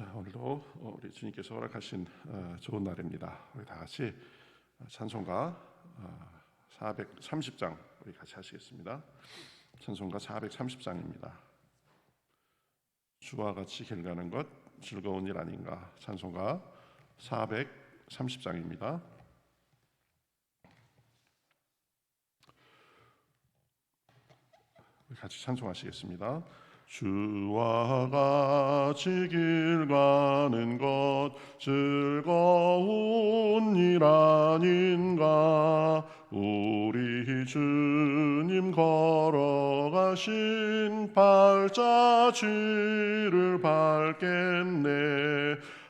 자, 오늘도 우리 주님께서 허락하신 좋은 날입니다. 우리 다 같이 찬송가 430장 우리 같이 하시겠습니다. 찬송가 430장입니다. 주와 같이 길 가는 것 즐거운 일 아닌가. 찬송가 430장입니다. 같이 찬송하시겠습니다. 주와 같이 길 가는 것 즐거운 일 아닌가. 우리 주님 걸어가신 발자취를 밟겠네.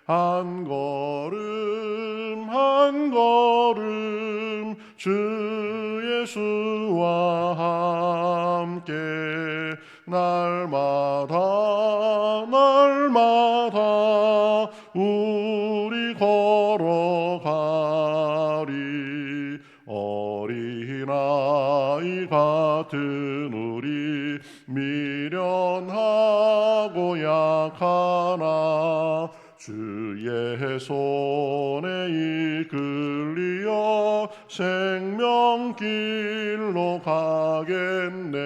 한 걸음 한 걸음 주 예수와 함께 날마다 우리 걸어가리. 어린아이 같은 우리 미련하고 약하나 주의 손에 이끌리어 생명길로 가겠네.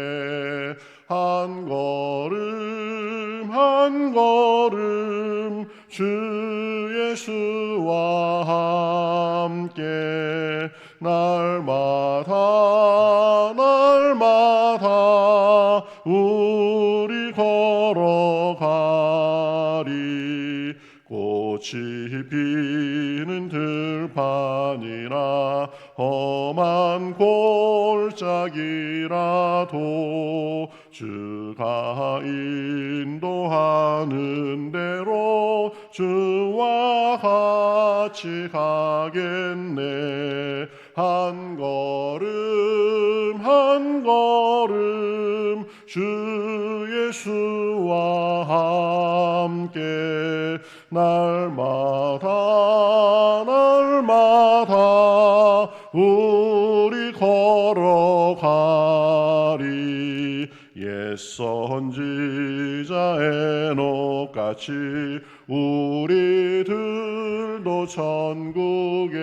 한 걸음 한 걸음 주 예수와 함께 날마다 우리 걸어가리. 꽃이 피는 들판이나 험한 골짜기라도 주가 인도하는 대로 주와 같이 가겠네. 한 걸음 한 걸음 주 예수와 함께 날마다 우리 걸어가리. 옛 선지자 에녹같이 우리들도 천국에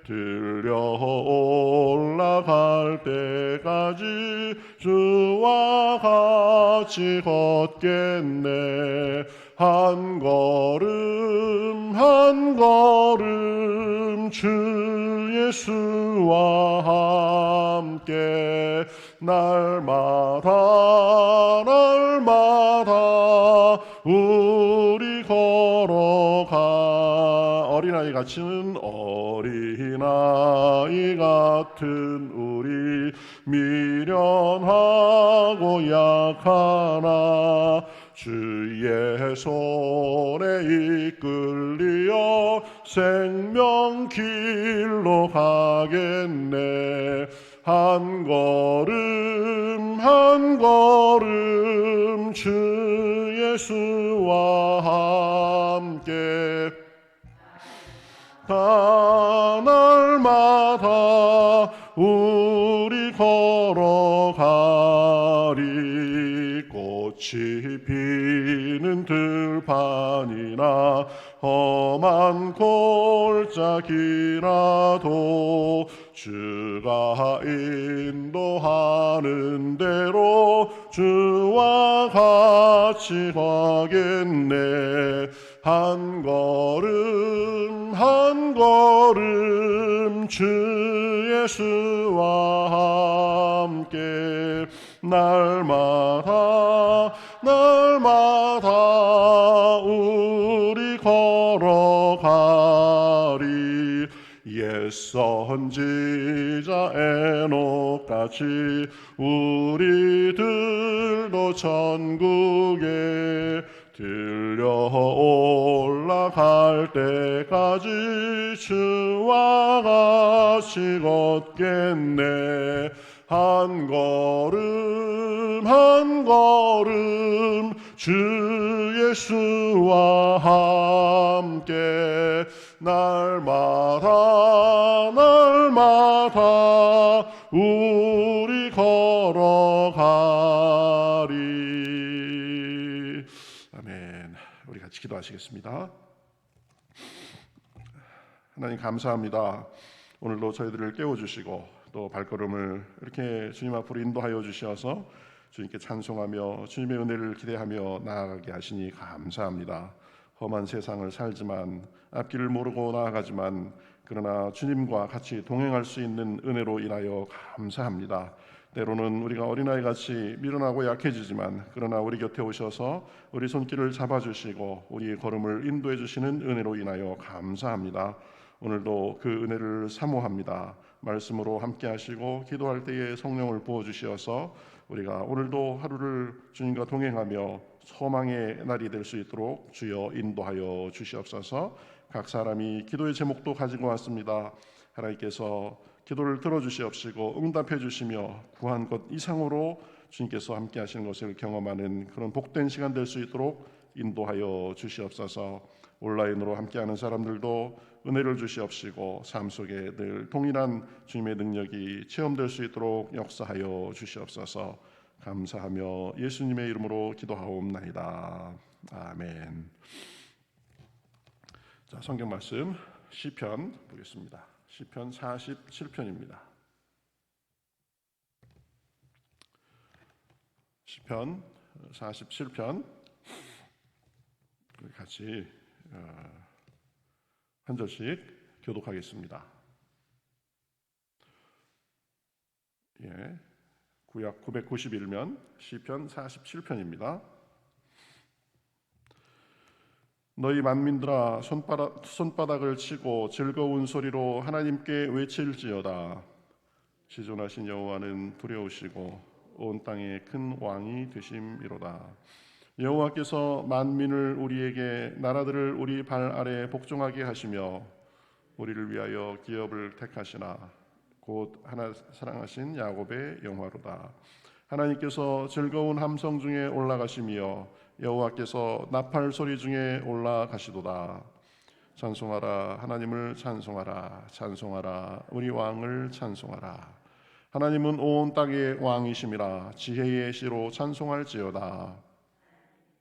들려 올라갈 때까지 주와 같이 걷겠네. 한 걸음 한 걸음 주 예수와 함께 날마다 우리 걸어가. 어린아이 같은 우리 미련하고 약하나 주의 손에 이끌리어 생명길로 가겠네. 한 걸음 한 걸음 주 예수와 함께 날마다 우리 걸어가리. 꽃이 피는 들판이나 험한 골짜기라도 주가 인도하는 대로 주와 같이 가겠네. 한 걸음 한 걸음 주 예수와 함께 날마다 우리 걸어가리. 옛 선지자 에녹같이 우리들도 천국에 들려 올라갈 때까지 주와 같이 걷겠네. 한 걸음 한 걸음 주 예수와 함께 날마다 우리 걸어가리. 아멘. 우리 같이 기도하시겠습니다. 하나님 감사합니다. 오늘도 저희들을 깨워주시고 또 발걸음을 이렇게 주님 앞으로 인도하여 주셔서 주님께 찬송하며 주님의 은혜를 기대하며 나아가게 하시니 감사합니다. 험한 세상을 살지만 앞길을 모르고 나아가지만 그러나 주님과 같이 동행할 수 있는 은혜로 인하여 감사합니다. 때로는 우리가 어린아이같이 미련하고 약해지지만 그러나 우리 곁에 오셔서 우리 손길을 잡아주시고 우리의 걸음을 인도해 주시는 은혜로 인하여 감사합니다. 오늘도 그 은혜를 사모합니다. 말씀으로 함께 하시고 기도할 때에 성령을 부어주시어서 우리가 오늘도 하루를 주님과 동행하며 소망의 날이 될 수 있도록 주여 인도하여 주시옵소서. 각 사람이 기도의 제목도 가지고 왔습니다. 하나님께서 기도를 들어주시옵시고 응답해 주시며 구한 것 이상으로 주님께서 함께 하시는 것을 경험하는 그런 복된 시간 될 수 있도록 인도하여 주시옵소서. 온라인으로 함께하는 사람들도 은혜를 주시옵시고 삶 속에 늘 동일한 주님의 능력이 체험될 수 있도록 역사하여 주시옵소서. 감사하며 예수님의 이름으로 기도하옵나이다. 아멘. 자, 성경 말씀 시편 보겠습니다. 시편 47편입니다. 시편 47편 같이 한 절씩 교독하겠습니다. 구약 991면 시편 47편입니다. 너희 만민들아 손바닥을 치고 즐거운 소리로 하나님께 외칠지어다. 지존하신 여호와는 두려우시고 온 땅에 큰 왕이 되심이로다. 여호와께서 만민을 우리에게 나라들을 우리 발 아래 복종하게 하시며 우리를 위하여 기업을 택하시나 곧 하나 사랑하신 야곱의 영화로다. 하나님께서 즐거운 함성 중에 올라가시며 여호와께서 나팔 소리 중에 올라가시도다. 찬송하라, 하나님을 찬송하라. 찬송하라, 우리 왕을 찬송하라. 하나님은 온 땅의 왕이심이라. 지혜의 시로 찬송할지어다.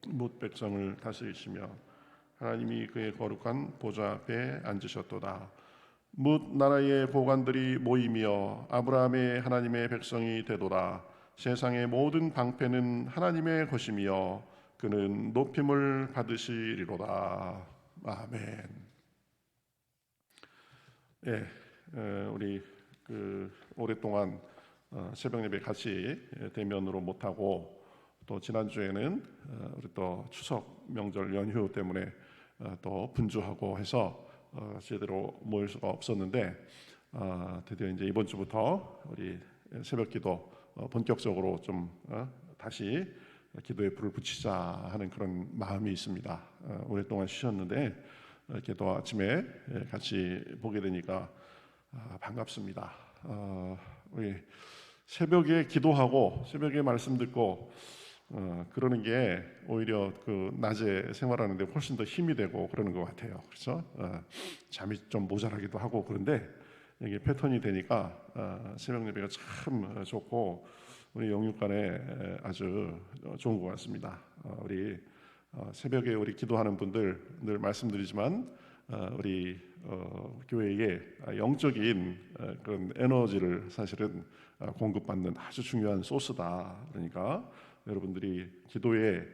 뭇 백성을 다스리시며 하나님이 그의 거룩한 보좌 앞에 앉으셨도다. 뭇 나라의 보관들이 모이며 아브라함의 하나님의 백성이 되도다. 세상의 모든 방패는 하나님의 것이며 그는 높임을 받으시리로다. 아멘. 우리 오랫동안 새벽 예배 같이 대면으로 못하고 또 지난주에는 우리 또 추석 명절 연휴 때문에 또 분주하고 해서 제대로 모일 수가 없었는데 드디어 이제 이번 주부터 우리 새벽기도 본격적으로 좀 다시 기도에 불을 붙이자 하는 그런 마음이 있습니다. 오랫동안 쉬셨는데 기도 아침에 같이 보게 되니까 반갑습니다. 우리 새벽에 기도하고 새벽에 말씀 듣고 그러는 게 오히려 그 낮에 생활하는데 훨씬 더 힘이 되고 그러는 것 같아요. 그렇죠? 잠이 좀 모자라기도 하고 그런데 이게 패턴이 되니까 새벽 예배가 참 좋고 우리 영육간에 아주 좋은 것 같습니다. 우리 새벽에 우리 기도하는 분들 늘 말씀드리지만 우리 교회에 영적인 그런 에너지를 사실은 공급받는 아주 중요한 소스다. 그러니까 여러분들이 기도에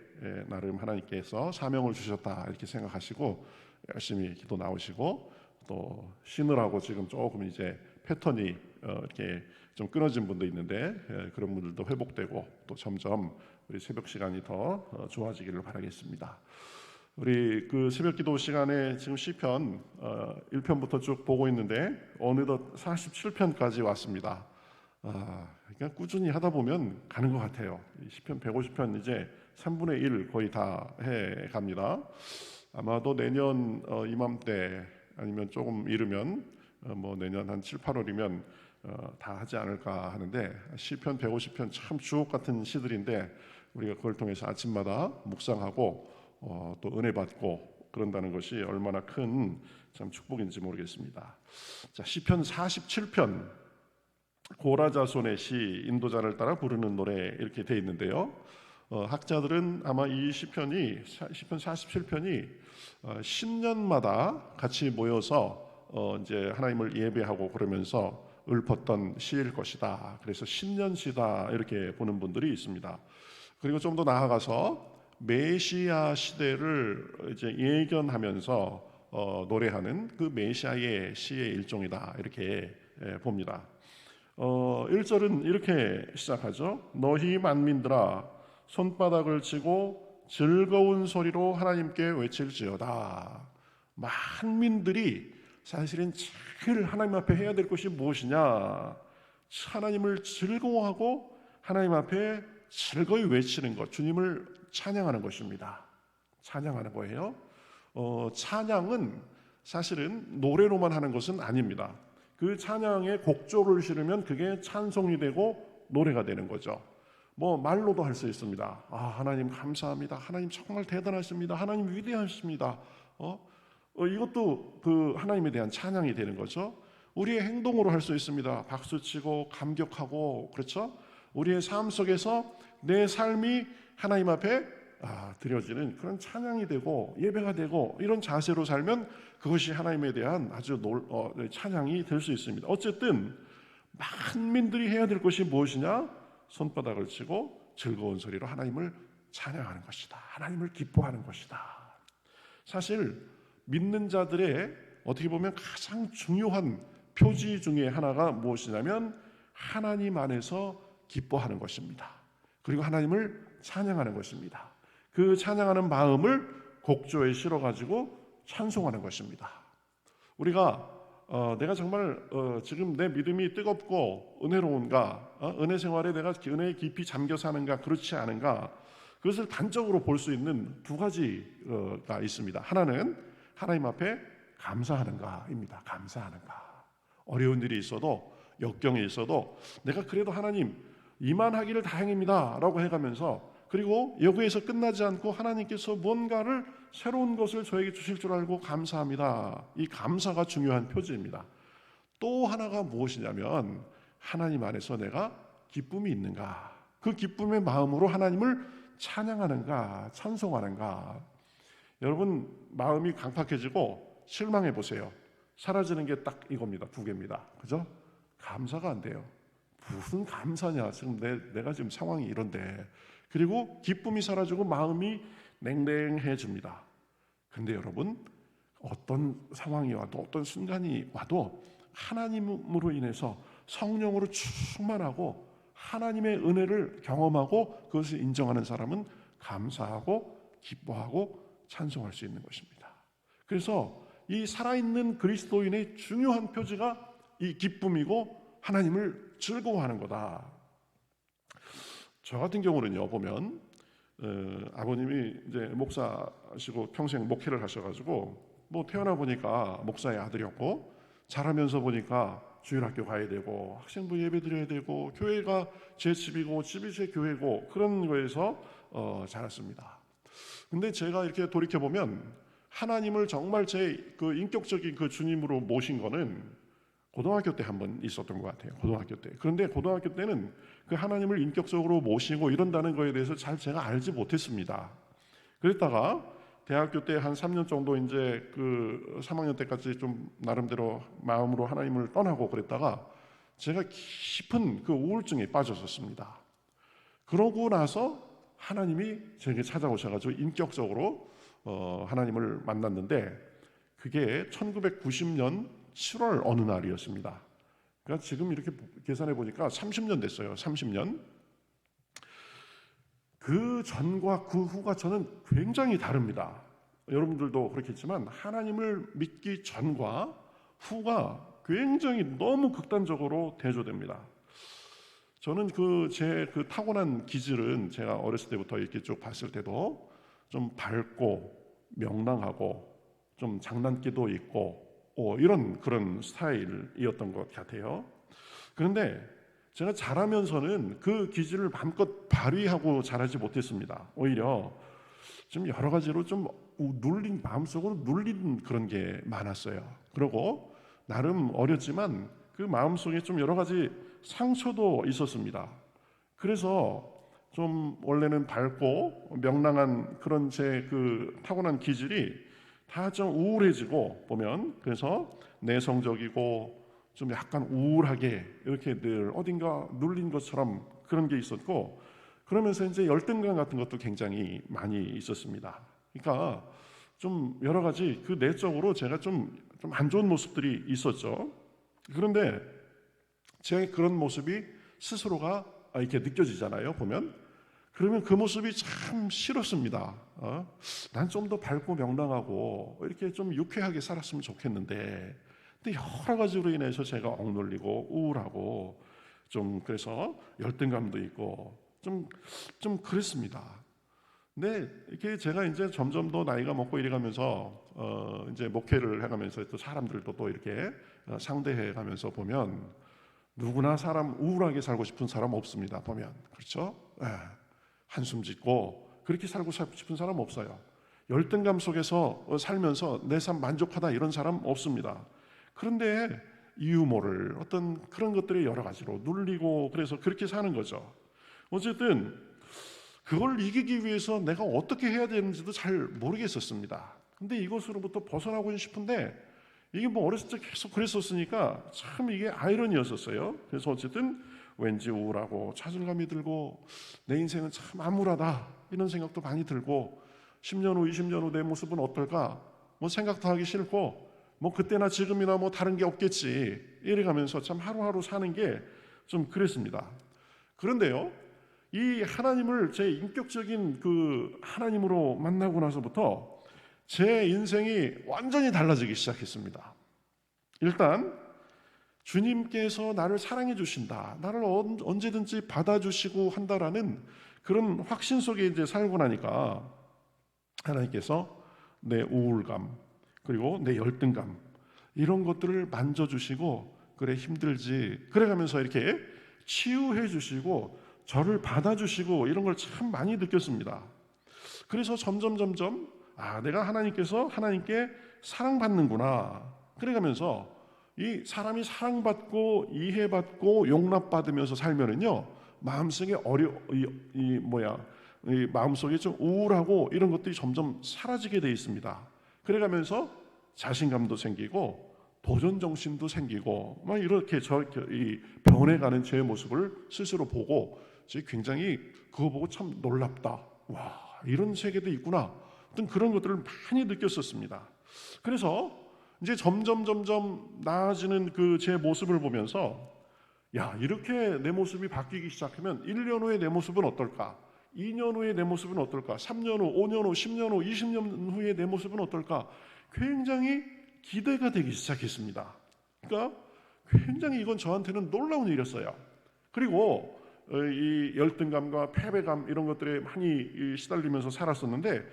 나름 하나님께서 사명을 주셨다 이렇게 생각하시고 열심히 기도 나오시고 또 쉬느라고 지금 조금 이제 패턴이 이렇게 좀 끊어진 분도 있는데 그런 분들도 회복되고 또 점점 우리 새벽 시간이 더 좋아지기를 바라겠습니다. 우리 그 새벽 기도 시간에 지금 시편 1편부터 쭉 보고 있는데 어느덧 47편까지 왔습니다. 그러니까 꾸준히 하다 보면 가는 것 같아요. 시편 150편 이제 3분의 1 거의 다 해 갑니다. 아마도 내년 이맘때 아니면 조금 이르면 뭐 내년 한 7, 8월이면 다 하지 않을까 하는데 시편 150편 참 주옥 같은 시들인데 우리가 그걸 통해서 아침마다 묵상하고 또 은혜 받고 그런다는 것이 얼마나 큰 참 축복인지 모르겠습니다. 자, 시편 47편 고라자손의 시 인도자를 따라 부르는 노래 이렇게 돼 있는데요. 학자들은 아마 이 시편 47편이 10년마다 같이 모여서 이제 하나님을 예배하고 그러면서 읊었던 시일 것이다. 그래서 10년시다 이렇게 보는 분들이 있습니다. 그리고 좀 더 나아가서 메시아 시대를 이제 예견하면서 노래하는 그 메시아의 시의 일종이다 이렇게 봅니다. 1절은 이렇게 시작하죠. 너희 만민들아 손바닥을 치고 즐거운 소리로 하나님께 외칠지어다. 만민들이 사실은 제일 하나님 앞에 해야 될 것이 무엇이냐? 하나님을 즐거워하고 하나님 앞에 즐거이 외치는 것, 주님을 찬양하는 것입니다. 찬양하는 거예요. 찬양은 사실은 노래로만 하는 것은 아닙니다. 그 찬양에 곡조를 실으면 그게 찬송이 되고 노래가 되는 거죠. 뭐 말로도 할 수 있습니다. 하나님 감사합니다. 하나님 정말 대단하십니다. 하나님 위대하십니다. 이것도 그 하나님에 대한 찬양이 되는 거죠. 우리의 행동으로 할 수 있습니다. 박수치고 감격하고, 그렇죠? 우리의 삶 속에서 내 삶이 하나님 앞에 드려지는 그런 찬양이 되고 예배가 되고 이런 자세로 살면 그것이 하나님에 대한 아주 찬양이 될 수 있습니다. 어쨌든 만민들이 해야 될 것이 무엇이냐? 손바닥을 치고 즐거운 소리로 하나님을 찬양하는 것이다. 하나님을 기뻐하는 것이다. 사실 믿는 자들의 어떻게 보면 가장 중요한 표지 중에 하나가 무엇이냐면 하나님 안에서 기뻐하는 것입니다. 그리고 하나님을 찬양하는 것입니다. 그 찬양하는 마음을 곡조에 실어가지고 찬송하는 것입니다. 우리가 내가 정말 지금 내 믿음이 뜨겁고 은혜로운가, 은혜 생활에 내가 은혜에 깊이 잠겨 사는가, 그렇지 않은가, 그것을 단적으로 볼 수 있는 두 가지가 있습니다. 하나는 하나님 앞에 감사하는가입니다. 감사하는가. 어려운 일이 있어도, 역경이 있어도 내가 그래도 하나님 이만하기를 다행입니다 라고 해가면서, 그리고 여기에서 끝나지 않고 하나님께서 뭔가를 새로운 것을 저에게 주실 줄 알고 감사합니다. 이 감사가 중요한 표지입니다. 또 하나가 무엇이냐면 하나님 안에서 내가 기쁨이 있는가, 그 기쁨의 마음으로 하나님을 찬양하는가, 찬송하는가. 여러분 마음이 강팍해지고 실망해 보세요. 사라지는 게 딱 이겁니다. 두 개입니다. 그죠? 감사가 안 돼요. 무슨 감사냐, 지금 내가 지금 상황이 이런데. 그리고 기쁨이 사라지고 마음이 냉랭해집니다. 근데 여러분, 어떤 상황이 와도, 어떤 순간이 와도 하나님으로 인해서 성령으로 충만하고 하나님의 은혜를 경험하고 그것을 인정하는 사람은 감사하고 기뻐하고 찬송할 수 있는 것입니다. 그래서 이 살아있는 그리스도인의 중요한 표지가 이 기쁨이고 하나님을 즐거워하는 거다. 저 같은 경우는요, 보면 아버님이 이제 목사시고 평생 목회를 하셔가지고 뭐 태어나 보니까 목사의 아들이었고, 자라면서 보니까 주일학교 가야 되고 학생부 예배 드려야 되고 교회가 제 집이고 집이 제 교회고 그런 거에서 자랐습니다. 근데 제가 이렇게 돌이켜 보면 하나님을 정말 제 그 인격적인 그 주님으로 모신 거는 고등학교 때 한 번 있었던 것 같아요. 고등학교 때. 그런데 고등학교 때는 그 하나님을 인격적으로 모시고 이런다는 거에 대해서 잘 제가 알지 못했습니다. 그랬다가 대학교 때 한 3년 정도 이제 그 3학년 때까지 좀 나름대로 마음으로 하나님을 떠나고 그랬다가 제가 깊은 그 우울증에 빠졌었습니다. 그러고 나서 하나님이 제게 찾아오셔가지고 인격적으로 하나님을 만났는데, 그게 1990년 7월 어느 날이었습니다. 그러니까 지금 이렇게 계산해 보니까 30년 됐어요. 30년. 그 전과 그 후가 저는 굉장히 다릅니다. 여러분들도 그렇겠지만 하나님을 믿기 전과 후가 굉장히 너무 극단적으로 대조됩니다. 저는 제 타고난 기질은 제가 어렸을 때부터 이렇게 쭉 봤을 때도 좀 밝고 명랑하고 좀 장난기도 있고 이런 그런 스타일이었던 것 같아요. 그런데 제가 자라면서는 그 기질을 마음껏 발휘하고 자라지 못했습니다. 오히려 좀 여러 가지로 좀 마음속으로 눌린 그런 게 많았어요. 그리고 나름 어렸지만 그 마음속에 좀 여러 가지 상처도 있었습니다. 그래서 좀 원래는 밝고 명랑한 그런 제 그 타고난 기질이 다 좀 우울해지고 보면, 그래서 내성적이고 좀 약간 우울하게 이렇게 늘 어딘가 눌린 것처럼 그런 게 있었고, 그러면서 이제 열등감 같은 것도 굉장히 많이 있었습니다. 그러니까 좀 여러 가지 그 내적으로 제가 좀 안 좋은 모습들이 있었죠. 그런데 제 그런 모습이 스스로가 이렇게 느껴지잖아요, 보면. 그러면 그 모습이 참 싫었습니다. 난 좀 더 밝고 명랑하고 이렇게 좀 유쾌하게 살았으면 좋겠는데, 근데 여러 가지로 인해서 제가 억눌리고 우울하고 좀 그래서 열등감도 있고 좀 그랬습니다. 근데 이렇게 제가 이제 점점 더 나이가 먹고 이래가면서 이제 목회를 해가면서 또 사람들도 또 이렇게 상대해가면서 보면 누구나 사람 우울하게 살고 싶은 사람 없습니다. 보면 그렇죠? 예. 한숨 짓고 그렇게 살고 싶은 사람 없어요. 열등감 속에서 살면서 내 삶 만족하다 이런 사람 없습니다. 그런데 이유 모를 어떤 그런 것들이 여러 가지로 눌리고 그래서 그렇게 사는 거죠. 어쨌든 그걸 이기기 위해서 내가 어떻게 해야 되는지도 잘 모르겠었습니다. 근데 이것으로부터 벗어나고 싶은데 이게 뭐 어렸을 때 계속 그랬었으니까 참 이게 아이러니였었어요. 그래서 어쨌든 왠지 우울하고 좌절감이 들고 내 인생은 참 암울하다 이런 생각도 많이 들고 10년 후 20년 후 내 모습은 어떨까 뭐 생각도 하기 싫고 뭐 그때나 지금이나 뭐 다른 게 없겠지 이래가면서 참 하루하루 사는 게 좀 그랬습니다. 그런데요, 이 하나님을 제 인격적인 그 하나님으로 만나고 나서부터 제 인생이 완전히 달라지기 시작했습니다. 일단 주님께서 나를 사랑해 주신다, 나를 언제든지 받아주시고 한다라는 그런 확신 속에 이제 살고 나니까 하나님께서 내 우울감 그리고 내 열등감 이런 것들을 만져주시고 그래 힘들지 그래가면서 이렇게 치유해 주시고 저를 받아주시고 이런 걸 참 많이 느꼈습니다. 그래서 점점 내가 하나님께 사랑받는구나 그래가면서 이 사람이 사랑받고 이해받고 용납받으면서 살면은요 마음속에 이 마음속에 좀 우울하고 이런 것들이 점점 사라지게 돼 있습니다. 그래가면서 자신감도 생기고 도전 정신도 생기고 막 이렇게 이 변해가는 제 모습을 스스로 보고 굉장히 그거 보고 참 놀랍다. 와, 이런 세계도 있구나. 어떤 그런 것들을 많이 느꼈었습니다. 그래서 이제 점점 나아지는 그 제 모습을 보면서 야, 이렇게 내 모습이 바뀌기 시작하면 1년 후에 내 모습은 어떨까? 2년 후에 내 모습은 어떨까? 3년 후, 5년 후, 10년 후, 20년 후에 내 모습은 어떨까? 굉장히 기대가 되기 시작했습니다. 그러니까 굉장히 이건 저한테는 놀라운 일이었어요. 그리고 이 열등감과 패배감 이런 것들에 많이 시달리면서 살았었는데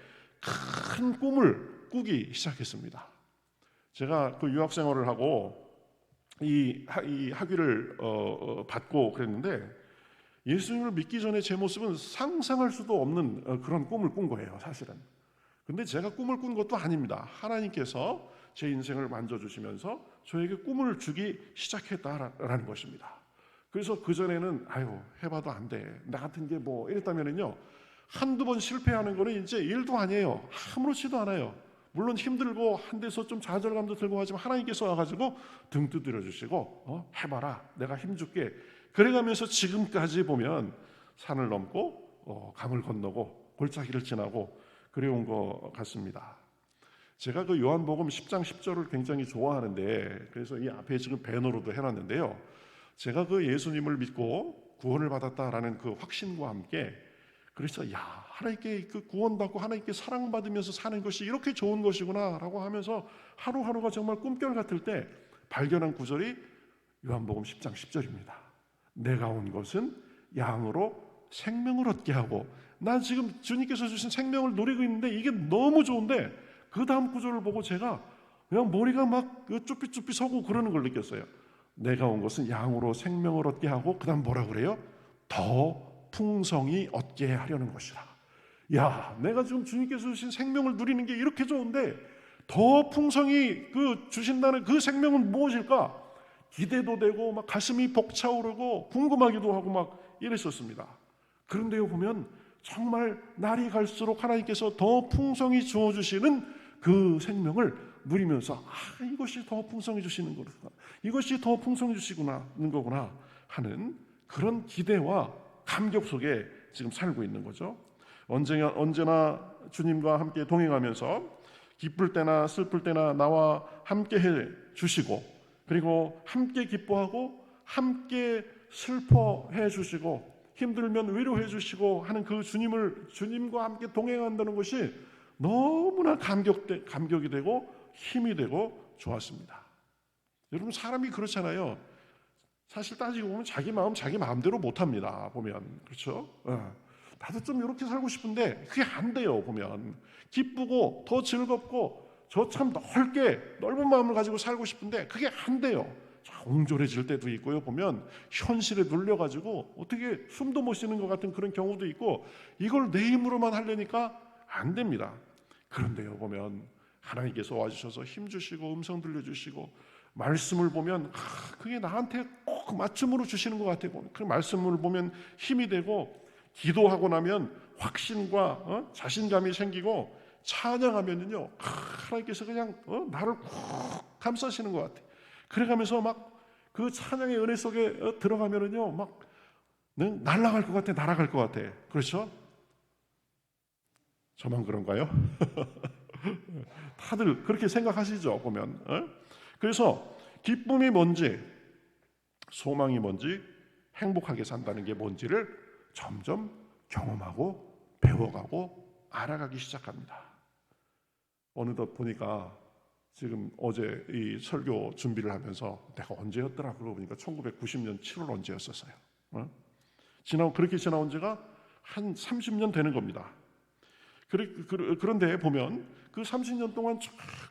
큰 꿈을 꾸기 시작했습니다. 제가 그 유학 생활을 하고 이 학위를 받고 그랬는데 예수님을 믿기 전에 제 모습은 상상할 수도 없는 그런 꿈을 꾼 거예요, 사실은. 근데 제가 꿈을 꾼 것도 아닙니다. 하나님께서 제 인생을 만져주시면서 저에게 꿈을 주기 시작했다라는 것입니다. 그래서 그전에는 해봐도 안 돼, 나 같은 게 뭐 이랬다면은요 한두 번 실패하는 거는 이제 일도 아니에요. 아무렇지도 않아요. 물론 힘들고 한 데서 좀 좌절감도 들고 하지만 하나님께서 와가지고 등 두드려 주시고 해봐라, 내가 힘줄게. 그래가면서 지금까지 보면 산을 넘고 강을 건너고 골짜기를 지나고 그래온 것 같습니다. 제가 그 요한복음 10장 10절을 굉장히 좋아하는데 그래서 이 앞에 지금 배너로도 해놨는데요. 제가 그 예수님을 믿고 구원을 받았다라는 그 확신과 함께 그래서 하나님께 그 구원받고 하나님께 사랑받으면서 사는 것이 이렇게 좋은 것이구나라고 하면서 하루하루가 정말 꿈결 같을 때 발견한 구절이 요한복음 10장 10절입니다. 내가 온 것은 양으로 생명을 얻게 하고, 난 지금 주님께서 주신 생명을 누리고 있는데 이게 너무 좋은데 그 다음 구절을 보고 제가 그냥 머리가 막 쭈삐쭈삐 서고 그러는 걸 느꼈어요. 내가 온 것은 양으로 생명을 얻게 하고 그 다음 뭐라 그래요? 더 풍성히 얻게 하려는 것이라. 내가 지금 주님께서 주신 생명을 누리는 게 이렇게 좋은데 더 풍성히 주신다는 그 생명은 무엇일까? 기대도 되고 막 가슴이 벅차오르고 궁금하기도 하고 막 이랬었습니다. 그런데요 보면 정말 날이 갈수록 하나님께서 더 풍성히 주어주시는 그 생명을 누리면서 이것이 더 풍성히 주시는 거구나, 이것이 더 풍성히 주시는 거구나 하는 그런 기대와 감격 속에 지금 살고 있는 거죠. 언제나 주님과 함께 동행하면서 기쁠 때나 슬플 때나 나와 함께 해 주시고, 그리고 함께 기뻐하고 함께 슬퍼해 주시고 힘들면 위로해 주시고 하는 그 주님과 함께 동행한다는 것이 너무나 감격이 되고 힘이 되고 좋았습니다. 여러분, 사람이 그렇잖아요. 사실 따지고 보면 자기 마음 자기 마음대로 못합니다. 보면 그렇죠? 나도 좀 이렇게 살고 싶은데 그게 안 돼요. 보면 기쁘고 더 즐겁고 저 참 넓은 마음을 가지고 살고 싶은데 그게 안 돼요. 옹졸해질 때도 있고요. 보면 현실에 눌려가지고 어떻게 숨도 못 쉬는 것 같은 그런 경우도 있고, 이걸 내 힘으로만 하려니까 안 됩니다. 그런데요 보면 하나님께서 와주셔서 힘주시고 음성 들려주시고 말씀을 보면 그게 나한테 꼭 맞춤으로 주시는 것 같아요. 그 말씀을 보면 힘이 되고, 기도하고 나면 확신과 자신감이 생기고, 찬양하면요 하나님께서 그냥 나를 푹 감싸시는 것 같아요. 그래가면서 막 그 찬양의 은혜 속에 들어가면은요 막 날아갈 것 같아, 날아갈 것 같아. 그렇죠? 저만 그런가요? 다들 그렇게 생각하시죠 보면. 그래서 기쁨이 뭔지, 소망이 뭔지, 행복하게 산다는 게 뭔지를 점점 경험하고 배워가고 알아가기 시작합니다. 어느덧 보니까 지금 어제 이 설교 준비를 하면서 내가 언제였더라 그러고 보니까 1990년 7월 언제였었어요. 그렇게 지나온 지가 한 30년 되는 겁니다. 그런데 보면 그 30년 동안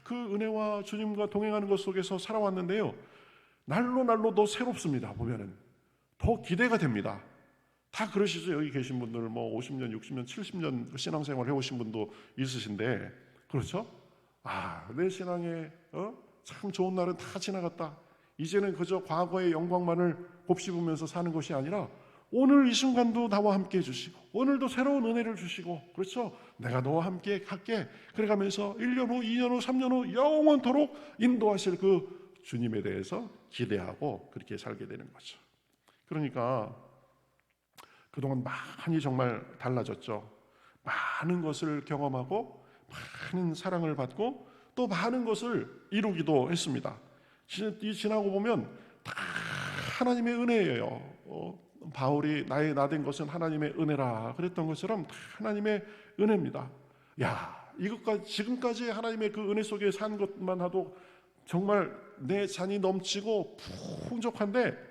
그 은혜와 주님과 동행하는 것 속에서 살아왔는데요, 날로 더 새롭습니다. 보면은 더 기대가 됩니다. 다 그러시죠. 여기 계신 분들 뭐 50년, 60년, 70년 신앙생활 해오신 분도 있으신데, 그렇죠? 내 신앙에 참 좋은 날은 다 지나갔다. 이제는 그저 과거의 영광만을 곱씹으면서 사는 것이 아니라 오늘 이 순간도 나와 함께 해주시고, 오늘도 새로운 은혜를 주시고, 그렇죠? 내가 너와 함께 갈게. 그래가면서 1년 후, 2년 후, 3년 후 영원토록 인도하실 그 주님에 대해서 기대하고 그렇게 살게 되는 거죠. 그러니까 그동안 많이 정말 달라졌죠. 많은 것을 경험하고 많은 사랑을 받고 또 많은 것을 이루기도 했습니다. 지나고 보면 다 하나님의 은혜예요. 바울이 나된 것은 하나님의 은혜라 그랬던 것처럼 다 하나님의 은혜입니다. 지금까지 하나님의 그 은혜 속에 산 것만 해도 정말 내 잔이 넘치고 풍족한데,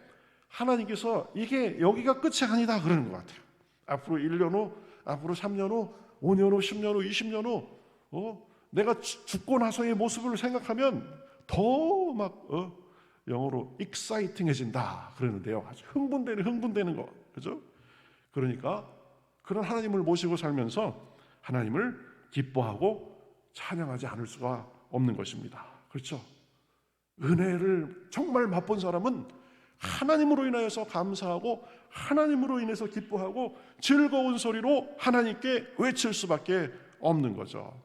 하나님께서 이게 여기가 끝이 아니다 그러는 것 같아요. 앞으로 1년 후, 앞으로 3년 후, 5년 후, 10년 후, 20년 후 내가 죽고 나서의 모습을 생각하면 더 막 영어로 exciting해진다 그러는데요. 아주 흥분되는 거, 그죠? 그러니까 그런 하나님을 모시고 살면서 하나님을 기뻐하고 찬양하지 않을 수가 없는 것입니다. 그렇죠? 은혜를 정말 맛본 사람은 하나님으로 인하여서 감사하고 하나님으로 인해서 기뻐하고 즐거운 소리로 하나님께 외칠 수밖에 없는 거죠.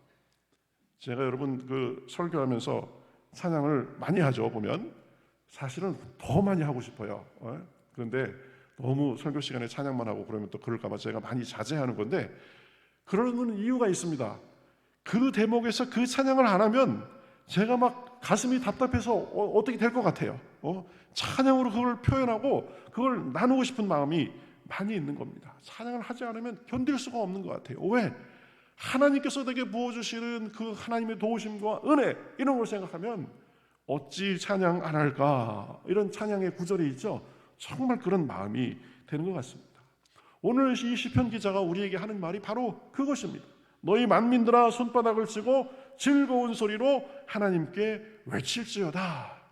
제가 여러분 그 설교하면서 찬양을 많이 하죠. 보면 사실은 더 많이 하고 싶어요. 그런데 너무 설교 시간에 찬양만 하고 그러면 또 그럴까 봐 제가 많이 자제하는 건데, 그러는 이유가 있습니다. 그 대목에서 그 찬양을 안 하면 제가 막 가슴이 답답해서 어떻게 될 것 같아요. 찬양으로 그걸 표현하고 그걸 나누고 싶은 마음이 많이 있는 겁니다. 찬양을 하지 않으면 견딜 수가 없는 것 같아요. 왜? 하나님께서 내게 부어주시는 그 하나님의 도우심과 은혜, 이런 걸 생각하면 어찌 찬양 안 할까, 이런 찬양의 구절이 있죠. 정말 그런 마음이 되는 것 같습니다. 오늘 이 시편 기자가 우리에게 하는 말이 바로 그것입니다. 너희 만민들아 손바닥을 치고 즐거운 소리로 하나님께 외칠지어다.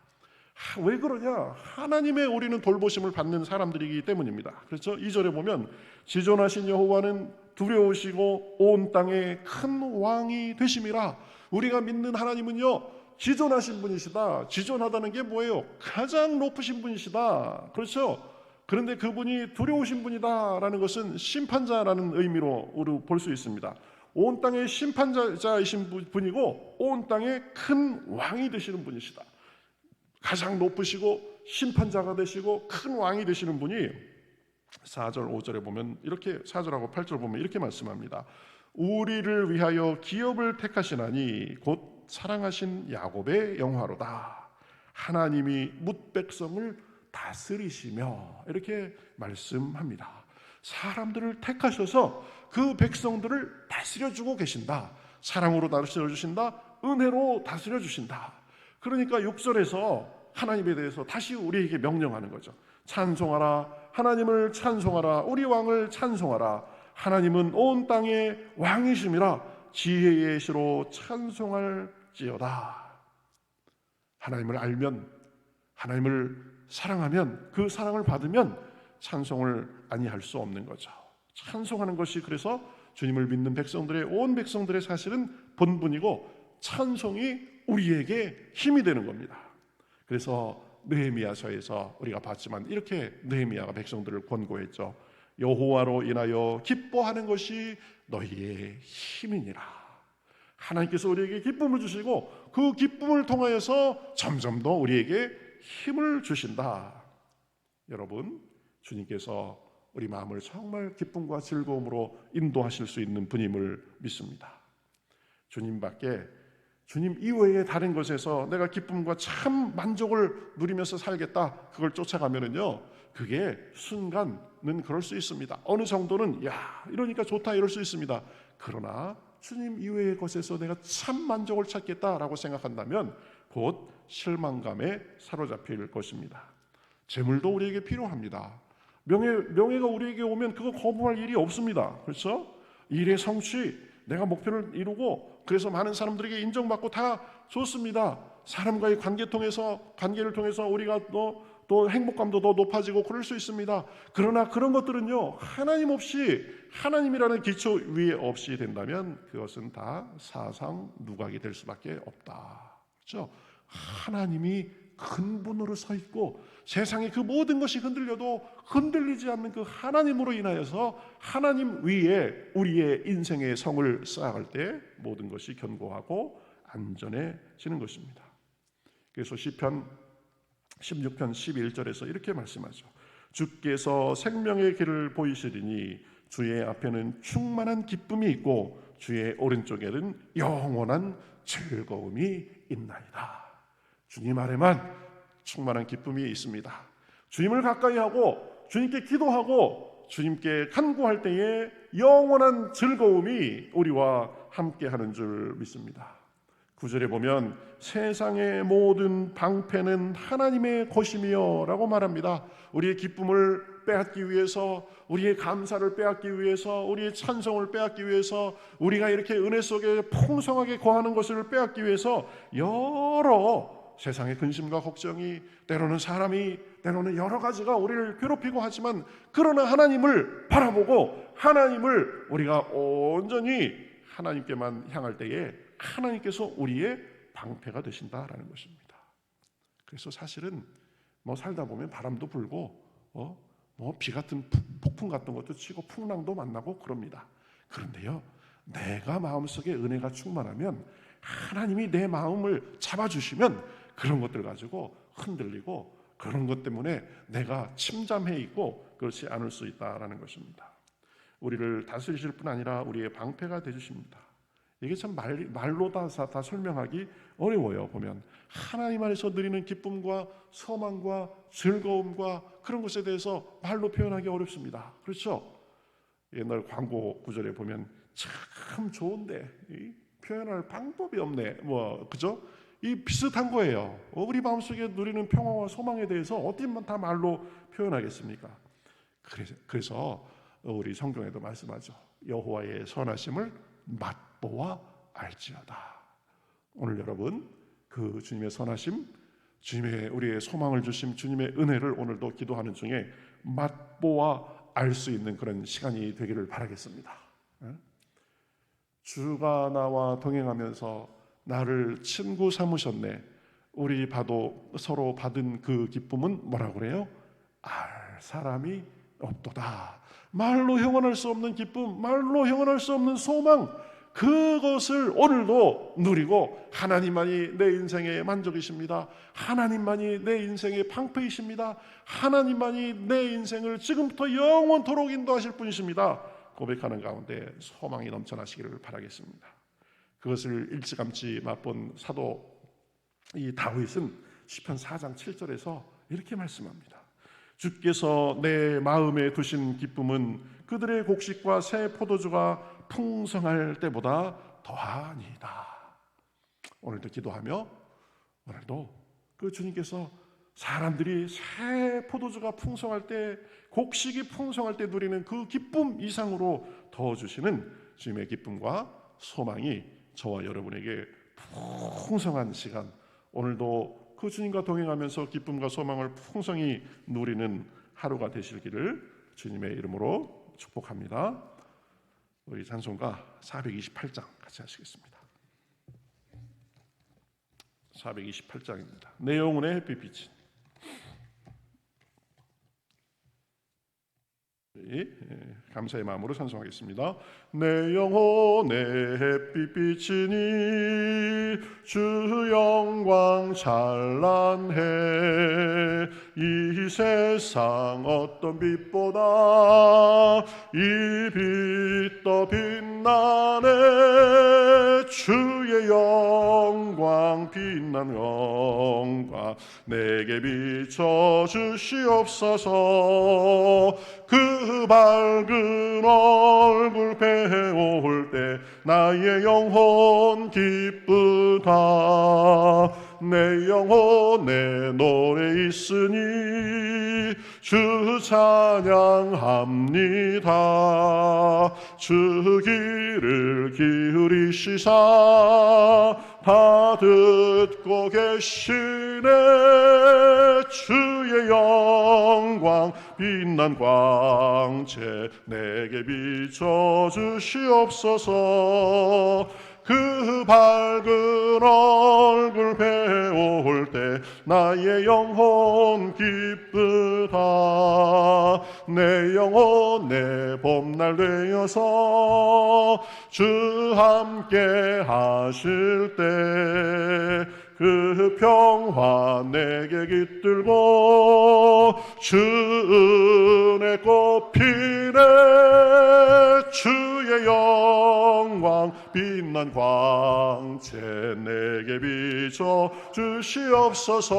왜 그러냐? 하나님의 우리는 돌보심을 받는 사람들이기 때문입니다. 그렇죠? 2절에 보면 지존하신 여호와는 두려우시고 온 땅에 큰 왕이 되심이라. 우리가 믿는 하나님은요, 지존하신 분이시다. 지존하다는 게 뭐예요? 가장 높으신 분이시다. 그렇죠? 그런데 그분이 두려우신 분이다라는 것은 심판자라는 의미로 우리 볼 수 있습니다. 온 땅의 심판자이신 분이고 온 땅의 큰 왕이 되시는 분이시다. 가장 높으시고 심판자가 되시고 큰 왕이 되시는 분이 4절 5절에 보면 이렇게 4절하고 8절 보면 이렇게 말씀합니다. 우리를 위하여 기업을 택하시나니 곧 사랑하신 야곱의 영화로다. 하나님이 뭇 백성을 다스리시며 이렇게 말씀합니다. 사람들을 택하셔서 그 백성들을 다스려주고 계신다. 사랑으로 다스려주신다. 은혜로 다스려주신다. 그러니까 6절에서 하나님에 대해서 다시 우리에게 명령하는 거죠. 찬송하라. 하나님을 찬송하라. 우리 왕을 찬송하라. 하나님은 온 땅의 왕이심이라. 지혜의 시로 찬송할지어다. 하나님을 알면, 하나님을 사랑하면, 그 사랑을 받으면 찬송을 아니할 수 없는 거죠. 찬송하는 것이 그래서 주님을 믿는 백성들의, 온 백성들의 사실은 본분이고 찬송이 우리에게 힘이 되는 겁니다. 그래서 느헤미야서에서 우리가 봤지만 이렇게 느헤미야가 백성들을 권고했죠. 여호와로 인하여 기뻐하는 것이 너희의 힘이니라. 하나님께서 우리에게 기쁨을 주시고 그 기쁨을 통하여서 점점 더 우리에게 힘을 주신다. 여러분, 주님께서 우리 마음을 정말 기쁨과 즐거움으로 인도하실 수 있는 분임을 믿습니다. 주님밖에, 주님 이외의 다른 것에서 내가 기쁨과 참 만족을 누리면서 살겠다, 그걸 쫓아가면은요, 그게 순간은 그럴 수 있습니다. 어느 정도는 야 이러니까 좋다 이럴 수 있습니다. 그러나 주님 이외의 것에서 내가 참 만족을 찾겠다라고 생각한다면 곧 실망감에 사로잡힐 것입니다. 재물도 우리에게 필요합니다. 명예가 우리에게 오면 그거 거부할 일이 없습니다. 그렇죠? 일의 성취, 내가 목표를 이루고 그래서 많은 사람들에게 인정받고 다 좋습니다. 사람과의 관계를 통해서 우리가 또 행복감도 더 높아지고 그럴 수 있습니다. 그러나 그런 것들은요, 하나님 없이, 하나님이라는 기초 위에 없이 된다면 그것은 다 사상 누각이 될 수밖에 없다. 그렇죠? 하나님이 근본으로 서 있고 세상의 그 모든 것이 흔들려도 흔들리지 않는 그 하나님으로 인하여서 하나님 위에 우리의 인생의 성을 쌓아갈 때 모든 것이 견고하고 안전해지는 것입니다. 그래서 시편 16편 11절에서 이렇게 말씀하죠. 주께서 생명의 길을 보이시리니 주의 앞에는 충만한 기쁨이 있고 주의 오른쪽에는 영원한 즐거움이 있나이다. 주님 아래만 충만한 기쁨이 있습니다. 주님을 가까이 하고 주님께 기도하고 주님께 간구할 때에 영원한 즐거움이 우리와 함께하는 줄 믿습니다. 9절에 보면 세상의 모든 방패는 하나님의 것이며 라고 말합니다. 우리의 기쁨을 빼앗기 위해서, 우리의 감사를 빼앗기 위해서, 우리의 찬송을 빼앗기 위해서, 우리가 이렇게 은혜 속에 풍성하게 거하는 것을 빼앗기 위해서 여러 세상의 근심과 걱정이, 때로는 사람이, 때로는 여러 가지가 우리를 괴롭히고 하지만 그러나 하나님을 바라보고 하나님을 우리가 온전히 하나님께만 향할 때에 하나님께서 우리의 방패가 되신다라는 것입니다. 그래서 사실은 살다 보면 바람도 불고 비 같은 폭풍 같은 것도 치고 풍랑도 만나고 그럽니다. 그런데요, 내가 마음속에 은혜가 충만하면 하나님이 내 마음을 잡아주시면 그런 것들 가지고 흔들리고 그런 것 때문에 내가 침잠해 있고 그렇지 않을 수 있다라는 것입니다. 우리를 다스리실 뿐 아니라 우리의 방패가 되주십니다. 이게 참 말로 다 설명하기 어려워요. 보면 하나님 안에서 누리는 기쁨과 소망과 즐거움과 그런 것에 대해서 말로 표현하기 어렵습니다. 그렇죠? 옛날 광고 구절에 보면 참 좋은데 표현할 방법이 없네. 그죠? 이 비슷한 거예요. 우리 마음속에 누리는 평화와 소망에 대해서 어떻게 다 말로 표현하겠습니까? 그래서 우리 성경에도 말씀하죠. 여호와의 선하심을 맛보아 알지어다. 오늘 여러분 그 주님의 선하심, 주님의 우리의 소망을 주심, 주님의 은혜를 오늘도 기도하는 중에 맛보아 알 수 있는 그런 시간이 되기를 바라겠습니다. 주가 나와 동행하면서 나를 친구 삼으셨네. 우리 서로 받은 그 기쁨은 뭐라고 그래요? 알 사람이 없도다. 말로 형언할 수 없는 기쁨, 말로 형언할 수 없는 소망, 그것을 오늘도 누리고 하나님만이 내 인생의 만족이십니다. 하나님만이 내 인생의 방패이십니다. 하나님만이 내 인생을 지금부터 영원토록 인도하실 분이십니다. 고백하는 가운데 소망이 넘쳐나시기를 바라겠습니다. 그것을 일찌감치 맛본 사도 이 다윗은 시편 4장 7절에서 이렇게 말씀합니다. 주께서 내 마음에 두신 기쁨은 그들의 곡식과 새 포도주가 풍성할 때보다 더하니이다. 오늘도 기도하며 오늘도 그 주님께서 사람들이 새 포도주가 풍성할 때, 곡식이 풍성할 때 누리는 그 기쁨 이상으로 더 주시는 주님의 기쁨과 소망이 저와 여러분에게 풍성한 시간, 오늘도 그 주님과 동행하면서 기쁨과 소망을 풍성히 누리는 하루가 되시기를 주님의 이름으로 축복합니다. 우리 찬송가 428장 같이 하시겠습니다. 428장입니다. 내 영혼의 햇빛 감사의 마음으로 찬송하겠습니다. 내 영혼의 햇빛 비치니 주 영광 찬란해. 이 세상 어떤 빛보다 이 빛 더 빛나네. 주의 영광 빛난 영광 내게 비춰 주시옵소서. 그 밝은 얼굴 배울 때 나의 영혼 기쁘다. 내 영혼에 노래 있으니 주 찬양합니다. 주 귀를 기울이시사 다 듣고 계시네. 주의 영광 빛난 광채 내게 비춰 주시옵소서. 그 밝은 얼굴 배울 때 나의 영혼 기쁘다. 내 영혼의 봄날 되어서 주 함께 하실 때 그 평화 내게 깃들고 주 은혜 꽃피네. 주의 영광 빛난 광채 내게 비춰 주시옵소서.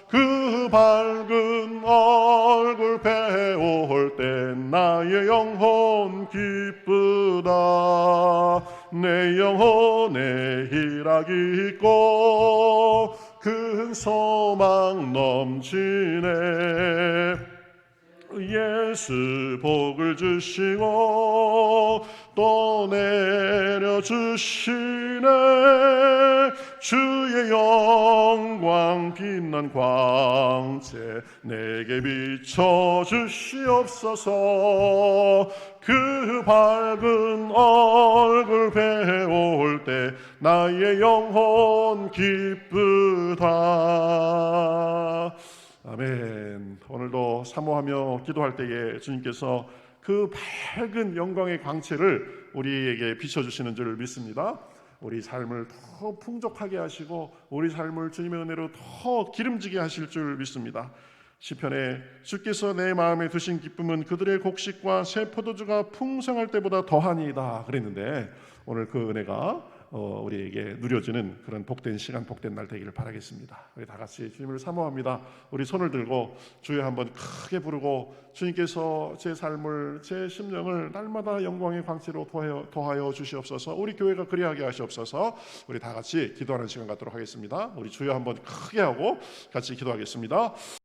그 밝은 얼굴 배울 때 나의 영혼 기쁘다. 내 영혼에 희락이 있고 큰 소망 넘치네. 예수 복을 주시고 또 내려주시네. 주의 영광 빛난 광채 내게 비춰 주시옵소서. 그 밝은 얼굴 배울 때 나의 영혼 기쁘다. 아멘. 오늘도 사모하며 기도할 때에 주님께서 그 밝은 영광의 광채를 우리에게 비춰주시는 줄 믿습니다. 우리 삶을 더 풍족하게 하시고 우리 삶을 주님의 은혜로 더 기름지게 하실 줄 믿습니다. 시편에 주께서 내 마음에 두신 기쁨은 그들의 곡식과 새 포도주가 풍성할 때보다 더하니이다 그랬는데, 오늘 그 은혜가 우리에게 누려지는 그런 복된 시간, 복된 날 되기를 바라겠습니다. 우리 다 같이 주님을 사모합니다. 우리 손을 들고 주여 한번 크게 부르고, 주님께서 제 삶을, 제 심령을 날마다 영광의 광채로 더하여 주시옵소서. 우리 교회가 그리하게 하시옵소서. 우리 다 같이 기도하는 시간 갖도록 하겠습니다. 우리 주여 한번 크게 하고 같이 기도하겠습니다.